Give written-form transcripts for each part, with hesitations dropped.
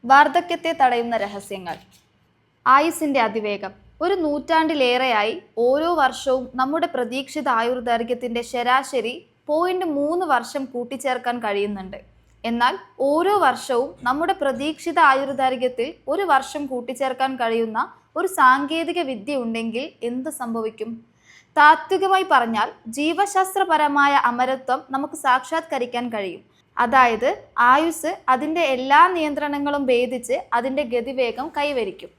വാർദ്ധക്യത്തെ തടയുന്ന രഹസ്യങ്ങൾ. ആയുസ്സിന്റെ അതിവേഗം. ഒരു നൂറ്റാണ്ടിലേറെയായി ഓരോ വർഷവും നമ്മുടെ പ്രതീക്ഷിത ആയുർദൈർഘ്യത്തിന്റെ ശരാശരി 0.3 വർഷം കൂട്ടിച്ചേർക്കാൻ കഴിയുന്നുണ്ട്. എന്നാൽ ഓരോ വർഷവും നമ്മുടെ പ്രതീക്ഷിത ആയുർദൈർഘ്യത്തിൽ 1 വർഷം കൂട്ടിച്ചേർക്കാൻ കഴിയുന്ന ഒരു സാങ്കേതിക വിദ്യ ഉണ്ടെങ്കിൽ എന്ത് സംഭവിക്കും? താത്വികമായി പറഞ്ഞാൽ ജീവശാസ്ത്രപരമായ അമരത്വം നമുക്ക് സാക്ഷാത്കരിക്കാൻ കഴിയും. അതായത് ആയുസ് അതിൻ്റെ എല്ലാ നിയന്ത്രണങ്ങളും ഭേദിച്ച് അതിൻ്റെ ഗതിവേഗം കൈവരിക്കും.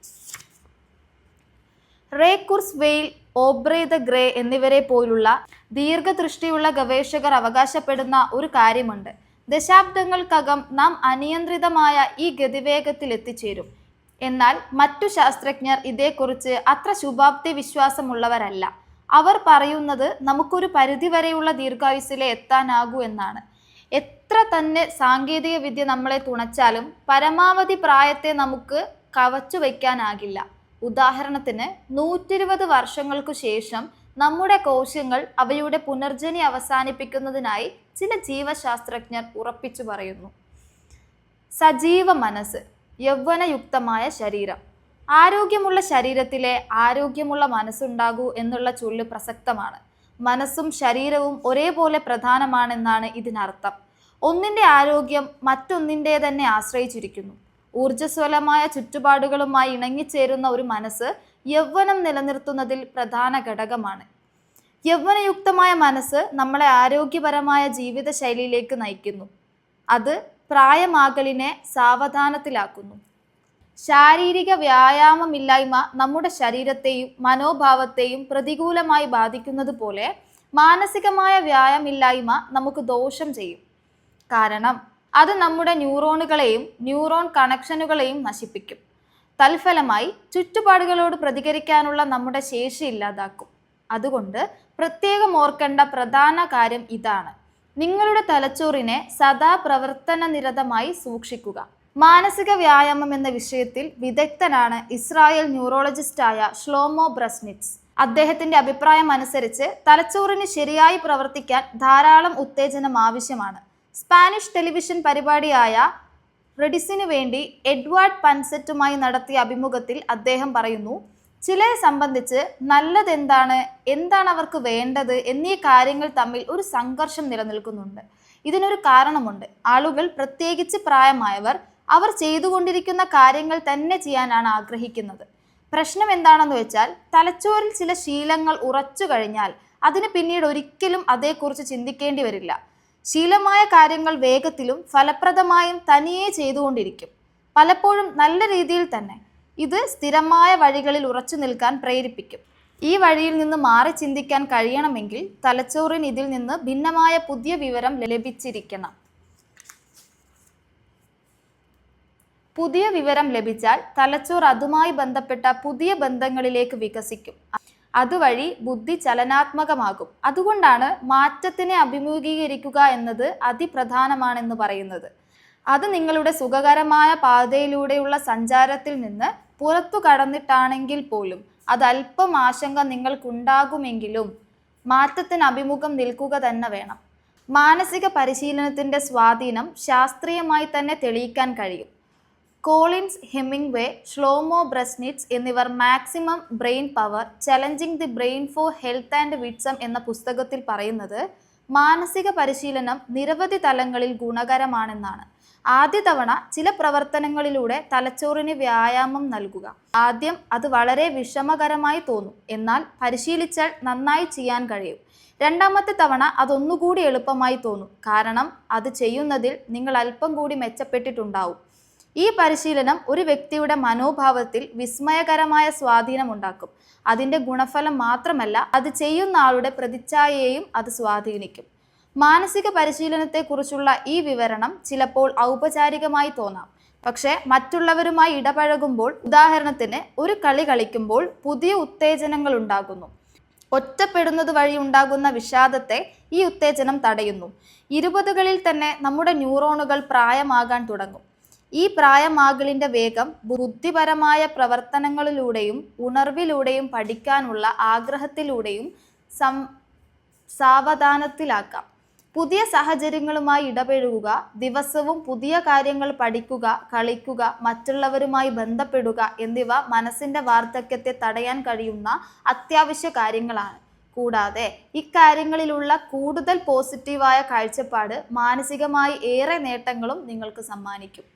റേ കുർസ്വെയിൽ, ഓബ്രെ ദ ഗ്രേ എന്നിവരെ പോലുള്ള ദീർഘദൃഷ്ടിയുള്ള ഗവേഷകർ അവകാശപ്പെടുന്ന ഒരു കാര്യമുണ്ട്. ദശാബ്ദങ്ങൾക്കകം നാം അനിയന്ത്രിതമായ ഈ ഗതിവേഗത്തിൽ എത്തിച്ചേരും. എന്നാൽ മറ്റു ശാസ്ത്രജ്ഞർ ഇതേക്കുറിച്ച് അത്ര ശുഭാപ്തി വിശ്വാസമുള്ളവരല്ല. അവർ പറയുന്നത് നമുക്കൊരു പരിധിവരെയുള്ള ദീർഘായുസ്സിലെ എത്താനാകൂ എന്നാണ്. എത്ര തന്നെ സാങ്കേതിക വിദ്യ നമ്മളെ തുണച്ചാലും പരമാവധി പ്രായത്തെ നമുക്ക് കവച്ചു വയ്ക്കാനാകില്ല. ഉദാഹരണത്തിന് 120 വർഷങ്ങൾക്കു ശേഷം നമ്മുടെ കോശങ്ങൾ അവയുടെ പുനർജനി അവസാനിപ്പിക്കുന്നതിനായി ചില ജീവശാസ്ത്രജ്ഞർ ഉറപ്പിച്ചു പറയുന്നു. സജീവ മനസ്സ്, യൗവനയുക്തമായ ശരീരം. ആരോഗ്യമുള്ള ശരീരത്തിലെ ആരോഗ്യമുള്ള മനസ്സുണ്ടാകൂ എന്നുള്ള ചൊല്ല് പ്രസക്തമാണ്. മനസ്സും ശരീരവും ഒരേപോലെ പ്രധാനമാണെന്നാണ് ഇതിനർത്ഥം. ഒന്നിൻ്റെ ആരോഗ്യം മറ്റൊന്നിൻ്റെ തന്നെ ആശ്രയിച്ചിരിക്കുന്നു. ഊർജ്ജസ്വലമായ ചുറ്റുപാടുകളുമായി ഇണങ്ങിച്ചേരുന്ന ഒരു മനസ്സ് യൗവനം നിലനിർത്തുന്നതിൽ പ്രധാന ഘടകമാണ്. യൗവനയുക്തമായ മനസ്സ് നമ്മളെ ആരോഗ്യപരമായ ജീവിതശൈലിയിലേക്ക് നയിക്കുന്നു. അത് പ്രായമാകലിനെ സാവധാനത്തിലാക്കുന്നു. ശാരീരിക വ്യായാമമില്ലായ്മ നമ്മുടെ ശരീരത്തെയും മനോഭാവത്തെയും പ്രതികൂലമായി ബാധിക്കുന്നത് പോലെ മാനസികമായ വ്യായാമമില്ലായ്മ നമുക്ക് ദോഷം ചെയ്യും. കാരണം അത് നമ്മുടെ ന്യൂറോണുകളെയും ന്യൂറോൺ കണക്ഷനുകളെയും നശിപ്പിക്കും. തൽഫലമായി ചുറ്റുപാടുകളോട് പ്രതികരിക്കാനുള്ള നമ്മുടെ ശേഷി ഇല്ലാതാക്കും. അതുകൊണ്ട് പ്രത്യേകം ഓർക്കേണ്ട പ്രധാന കാര്യം ഇതാണ്: നിങ്ങളുടെ തലച്ചോറിനെ സദാ പ്രവർത്തനനിരതമായി സൂക്ഷിക്കുക. മാനസിക വ്യായാമം എന്ന വിഷയത്തിൽ വിദഗ്ധനാണ് ഇസ്രായേൽ ന്യൂറോളജിസ്റ്റായ ഷ്ലോമോ ബ്രസ്നിറ്റ്സ്. അദ്ദേഹത്തിന്റെ അഭിപ്രായം അനുസരിച്ച് തലച്ചോറിന് ശരിയായി പ്രവർത്തിക്കാൻ ധാരാളം ഉത്തേജനം ആവശ്യമാണ്. സ്പാനിഷ് ടെലിവിഷൻ പരിപാടിയായ റെഡിസിനു വേണ്ടി എഡ്വാർഡ് പൻസെറ്റുമായി നടത്തിയ അഭിമുഖത്തിൽ അദ്ദേഹം പറയുന്നു, ചിലരെ സംബന്ധിച്ച് നല്ലതെന്താണ്, എന്താണ് അവർക്ക് വേണ്ടത് എന്നീ കാര്യങ്ങൾ തമ്മിൽ ഒരു സംഘർഷം നിലനിൽക്കുന്നുണ്ട്. ഇതിനൊരു കാരണമുണ്ട്. ആളുകൾ, പ്രത്യേകിച്ച് പ്രായമായവർ, അവർ ചെയ്തുകൊണ്ടിരിക്കുന്ന കാര്യങ്ങൾ തന്നെ ചെയ്യാനാണ് ആഗ്രഹിക്കുന്നത്. പ്രശ്നം എന്താണെന്ന് വെച്ചാൽ, തലച്ചോറിൽ ചില ശീലങ്ങൾ ഉറച്ചു കഴിഞ്ഞാൽ അതിന് പിന്നീട് ഒരിക്കലും അതേക്കുറിച്ച് ചിന്തിക്കേണ്ടി വരില്ല. ശീലമായ കാര്യങ്ങൾ വേഗത്തിലും ഫലപ്രദമായും തനിയെ ചെയ്തുകൊണ്ടിരിക്കും, പലപ്പോഴും നല്ല രീതിയിൽ തന്നെ. ഇത് സ്ഥിരമായ വഴികളിൽ ഉറച്ചു നിൽക്കാൻ പ്രേരിപ്പിക്കും. ഈ വഴിയിൽ നിന്ന് മാറി ചിന്തിക്കാൻ കഴിയണമെങ്കിൽ തലച്ചോറിന് ഇതിൽ നിന്ന് ഭിന്നമായ പുതിയ വിവരം ലഭിച്ചിരിക്കണം. പുതിയ വിവരം ലഭിച്ചാൽ തലച്ചോർ അതുമായി ബന്ധപ്പെട്ട പുതിയ ബന്ധങ്ങളിലേക്ക് വികസിക്കും. അതുവഴി ബുദ്ധി ചലനാത്മകമാകും. അതുകൊണ്ടാണ് മാറ്റത്തിനെ അഭിമുഖീകരിക്കുക എന്നത് അതിപ്രധാനമാണെന്ന് പറയുന്നത്. അത് നിങ്ങളുടെ സുഖകരമായ പാതയിലൂടെയുള്ള സഞ്ചാരത്തിൽ നിന്ന് പുറത്തു കടന്നിട്ടാണെങ്കിൽ പോലും അത് അല്പം ആശങ്ക നിങ്ങൾക്കുണ്ടാകുമെങ്കിലും മാറ്റത്തിന് അഭിമുഖം നിൽക്കുക തന്നെ വേണം. മാനസിക പരിശീലനത്തിൻ്റെ സ്വാധീനം ശാസ്ത്രീയമായി തന്നെ തെളിയിക്കാൻ കഴിയും. കോളിൻസ്, ഹെമിംഗ്വേ, ഷ്ലോമോ ബ്രസ്നിറ്റ്സ് എന്നിവർ maximum brain power, challenging the brain for health and വിറ്റ്സം എന്ന പുസ്തകത്തിൽ പറയുന്നത് മാനസിക പരിശീലനം നിരവധി തലങ്ങളിൽ ഗുണകരമാണെന്നാണ്. ആദ്യ തവണ ചില പ്രവർത്തനങ്ങളിലൂടെ തലച്ചോറിന് വ്യായാമം നൽകുക. ആദ്യം അത് വളരെ വിഷമകരമായി തോന്നും, എന്നാൽ പരിശീലിച്ചാൽ നന്നായി ചെയ്യാൻ കഴിയും. രണ്ടാമത്തെ തവണ അതൊന്നുകൂടി എളുപ്പമായി തോന്നും, കാരണം അത് ചെയ്യുന്നതിൽ നിങ്ങൾ അല്പം കൂടി മെച്ചപ്പെട്ടിട്ടുണ്ടാവും. ഈ പരിശീലനം ഒരു വ്യക്തിയുടെ മനോഭാവത്തിൽ വിസ്മയകരമായ സ്വാധീനമുണ്ടാക്കും. അതിൻ്റെ ഗുണഫലം മാത്രമല്ല, അത് ചെയ്യുന്ന ആളുടെ പ്രതിച്ഛായയെയും അത് സ്വാധീനിക്കും. മാനസിക പരിശീലനത്തെക്കുറിച്ചുള്ള ഈ വിവരണം ചിലപ്പോൾ ഔപചാരികമായി തോന്നാം. പക്ഷേ മറ്റുള്ളവരുമായി ഇടപഴകുമ്പോൾ, ഉദാഹരണത്തിന് ഒരു കളി കളിക്കുമ്പോൾ പുതിയ ഉത്തേജനങ്ങൾ ഉണ്ടാകുന്നു. ഒറ്റപ്പെടുന്നത് വഴി ഉണ്ടാകുന്ന വിഷാദത്തെ ഈ ഉത്തേജനം തടയുന്നു. 20കളിൽ തന്നെ നമ്മുടെ ന്യൂറോണുകൾ പ്രായമാകാൻ തുടങ്ങും. ഈ പ്രായമാകലിൻ്റെ വേഗം ബുദ്ധിപരമായ പ്രവർത്തനങ്ങളിലൂടെയും ഉണർവിലൂടെയും പഠിക്കാനുള്ള ആഗ്രഹത്തിലൂടെയും സാവധാനത്തിലാക്കാം. പുതിയ സാഹചര്യങ്ങളുമായി ഇടപഴകുക, ദിവസവും പുതിയ കാര്യങ്ങൾ പഠിക്കുക, കളിക്കുക, മറ്റുള്ളവരുമായി ബന്ധപ്പെടുക എന്നിവ മനസ്സിൻ്റെ വാർദ്ധക്യത്തെ തടയാൻ കഴിയുന്ന അത്യാവശ്യ കാര്യങ്ങളാണ്. കൂടാതെ ഇക്കാര്യങ്ങളിലുള്ള കൂടുതൽ പോസിറ്റീവായ കാഴ്ചപ്പാട് മാനസികമായി ഏറെ നേട്ടങ്ങളും നിങ്ങൾക്ക് സമ്മാനിക്കും.